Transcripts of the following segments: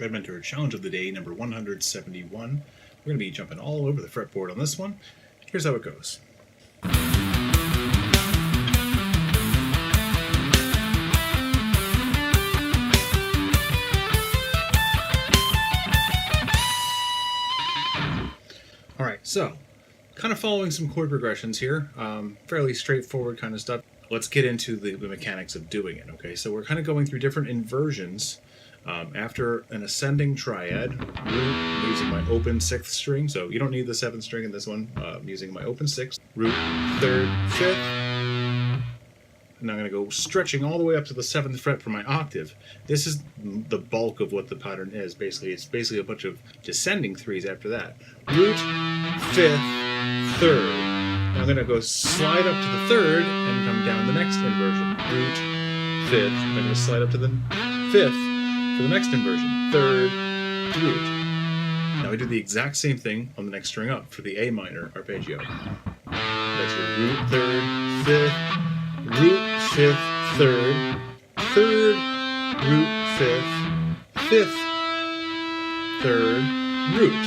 ShredMentor Challenge of the Day, number 171. We're going to be jumping all over the fretboard on this one. Here's how it goes. Alright, so, kind of following some chord progressions here, fairly straightforward kind of stuff. Let's get into the mechanics of doing it, okay? So we're kind of going through different inversions. After an ascending triad, root, I'm using my open 6th string, so you don't need the 7th string in this one. I'm using my open 6th, root, 3rd, 5th, and I'm going to go stretching all the way up to the 7th fret for my octave. This is the bulk of what the pattern is, basically. It's basically a bunch of descending 3s after that. Root, 5th, 3rd. Now I'm going to go slide up to the 3rd and come down the next inversion. Root, 5th, I'm going to slide up to the 5th. For the next inversion, 3rd, root. Now we do the exact same thing on the next string up for the A minor arpeggio. That's your root, 3rd, 5th, root, 5th, 3rd, 3rd, root, 5th, 5th, 3rd, root.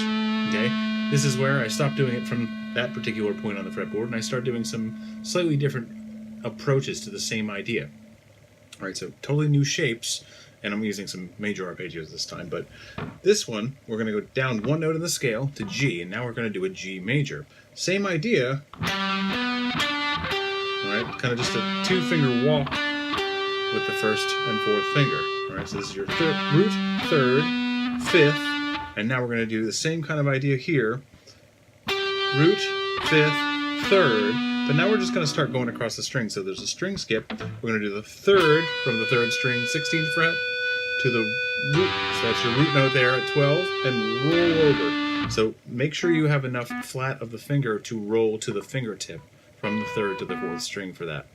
Okay? This is where I stop doing it from that particular point on the fretboard and I start doing some slightly different approaches to the same idea. Alright, so totally new shapes. And I'm using some major arpeggios this time, but this one, we're going to go down one note in the scale to G, and now we're going to do a G major. Same idea, alright, kind of just a 2-finger walk with the 1st and 4th finger. Alright, so this is your root, 3rd, 5th, and now we're going to do the same kind of idea here. Root, 5th, 3rd, but now we're just going to start going across the string. So there's a string skip. We're going to do the 3rd from the 3rd string, 16th fret, to the root, so that's your root note there at 12, and roll over. So make sure you have enough flat of the finger to roll to the fingertip from the 3rd to the 4th string for that.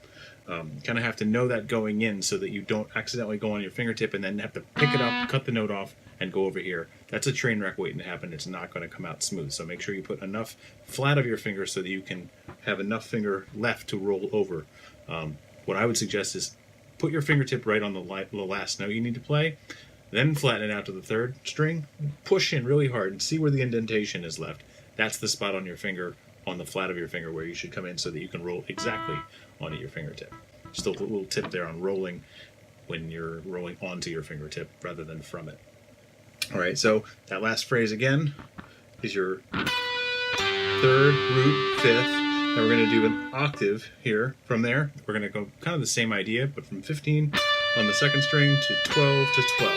Kind of have to know that going in so that you don't accidentally go on your fingertip and then have to pick it up, cut the note off, and go over here. That's a train wreck waiting to happen. It's not going to come out smooth. So make sure you put enough flat of your finger so that you can have enough finger left to roll over. What I would suggest is put your fingertip right on the last note you need to play, then flatten it out to the 3rd string, push in really hard and see where the indentation is left. That's the spot on your finger, on the flat of your finger, where you should come in so that you can roll exactly onto your fingertip. Just a little tip there on rolling when you're rolling onto your fingertip rather than from it. Alright, so that last phrase again is your 3rd, root, 5th. Now we're going to do an octave here. From there, we're going to go kind of the same idea, but from 15 on the 2nd string to 12 to 12.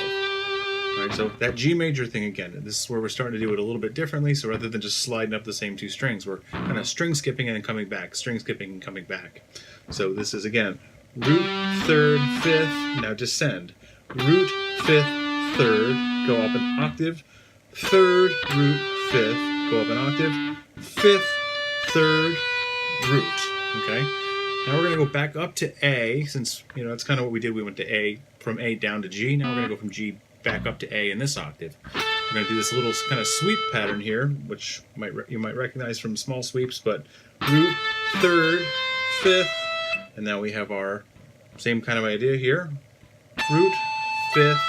Alright, so that G major thing again, this is where we're starting to do it a little bit differently, so rather than just sliding up the same 2 strings, we're kind of string skipping and then coming back, string skipping and coming back. So this is again, root, 3rd, 5th, now descend. Root, 5th, 3rd, go up an octave, 3rd, root, 5th, go up an octave, 5th, 3rd, root. Okay? Now we're going to go back up to A, since, you know, that's kind of what we did. We went to A, from A down to G. Now we're going to go from G back up to A in this octave. We're going to do this little kind of sweep pattern here, which you might recognize from small sweeps, but root, 3rd, 5th, and now we have our same kind of idea here. Root, 5th,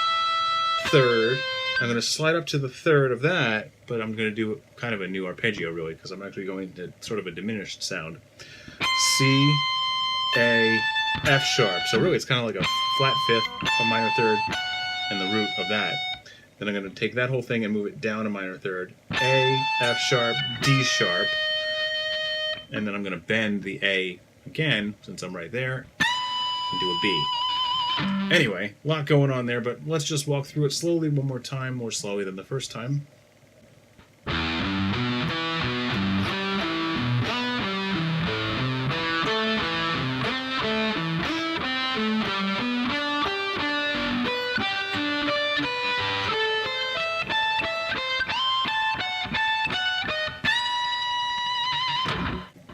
3rd. I'm going to slide up to the 3rd of that, but I'm going to do kind of a new arpeggio, really, because I'm actually going to sort of a diminished sound. C, A, F sharp. So really it's kind of like a flat 5th, a minor 3rd, and the root of that. Then I'm going to take that whole thing and move it down a minor 3rd. A, F sharp, D sharp. And then I'm going to bend the A again, since I'm right there, and do a B. Anyway, a lot going on there, but let's just walk through it slowly one more time, more slowly than the first time.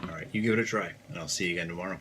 Alright, you give it a try, and I'll see you again tomorrow.